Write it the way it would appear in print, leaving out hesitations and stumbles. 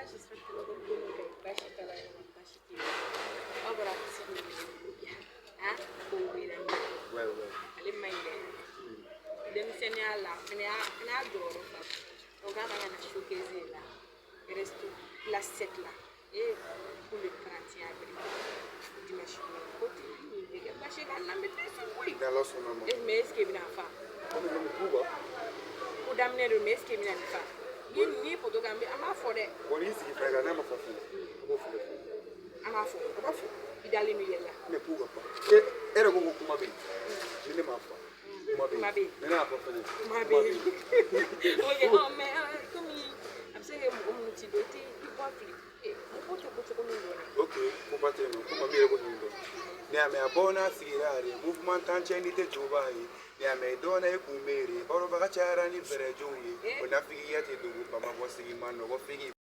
j'espère que le groupe est pas chez toi, pas chez toi. Oh, voilà, c'est bien. Hein? Oh, oui, là. Ouais, ouais. Allez, maïlé. Demi-seni alla, ne adoro proprio. Donc, quand on a showcase là, il reste la 7 là. Et pour le 31 avril, dimanche, côté, il y a pas chez la maîtresse, oui. Et mais est-ce qu'il y a une femme? Pour d'amener le mes qui est une femme. Il n'y a pas de gamme, à ma forêt. On est ici, frère, on a ma fille. À ma forêt. Il a les milliers là. Mais pourquoi pas? Et le bon coup, ma belle. Je n'ai ma foi. Ma belle. Mais là, pas fait. Ma belle. Ok, non, mais comme il. I'm saying, I'm not doté. Il va flipper. Ok, faut pas te dire, comment bien le ne ame abona sigirare movement tancheni te jobai ne ame dona e kumere baro bagachara ni verejoyi ona figi yate dugu pama bo sigi mano bo figi